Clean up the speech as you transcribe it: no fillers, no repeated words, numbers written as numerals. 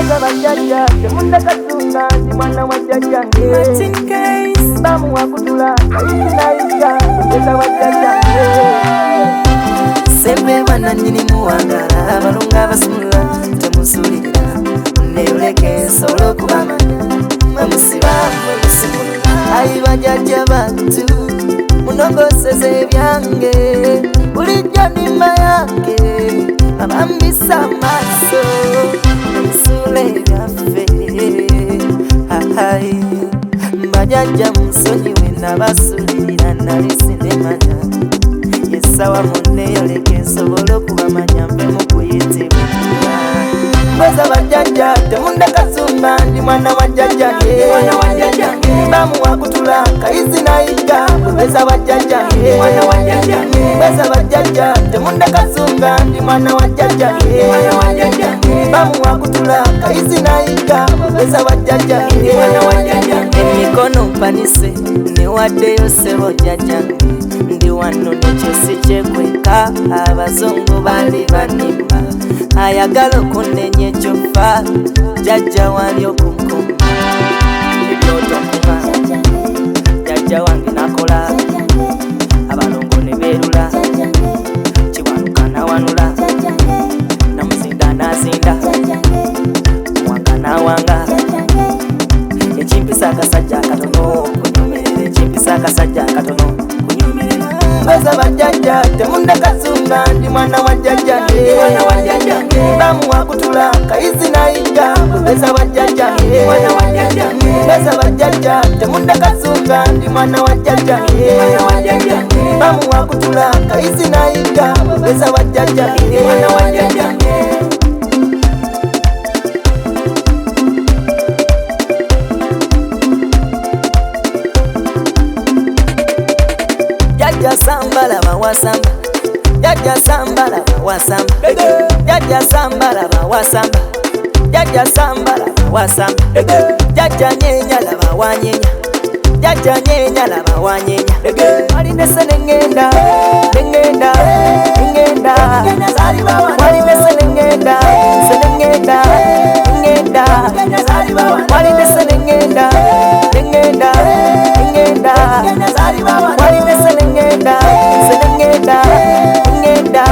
Mbeza bajjajja temunda katunga ndi mwana wa jjajjange bamu wakutula kayitinayiga mbeza bajjajjange sembe bana nyini muwangala abalunga basumula temusulira neyoleke ensolo kubamanya bamusiba musimula ayi bajjajja bantu munogoseze ebyange bulijjo ndima yange abambisa amaaso musula ebyaffe bajjajja musonyiwe nabasulira nali sinemanya yesawa muneyoleka nsobole okubamanya mpe mukuyitibwa Mbeza bajjajja temunda kasumba ndi mwana wa jjajjange bamu wakutula kayizi nayiga mbeza bajjajjange Mbeza bajjajja temunda kasumba ndi mwana wa jjajjange bamu wakutula kayizi nayiga mbeza bajjajjange emikono mpanise newaddeyo sebo jjajjange ndi wano nekyo sikyekweka abazungu bali banimba ayagala okunenya ekyofa jjajja wali okunkuma ebyotokuma jjajja wange nakola abalongo ne beerula kiwanuka nawanula namuzinda nazinda wanga nawanga ekimpisa akasajja akatono kunyomerera ekimpisa akasajja akatono kunyomerera Mbeza bajjajja temunda kasumba ndi mwana wa jjajjange bamu wakutula kayizi nayiga mbeza bajjajjange Mbeza bajjajja temunda kasumba ndi mwana wa jjajjange bamu wakutula kayizi nayiga mbeza bajjajjange Jajja sambala bawasamba Jajja sambala bawasamba Jajja sambala bawasamba Jajja sambala bawasamba Jajja nyenya laba wanyenya Jajja nyenya laba wanyenya Waline senengenda Nengenda Nengenda Waline senengenda Senengenda Nengenda Waline senengenda Nengenda Nengenda Waline senengenda Senengenda Nengenda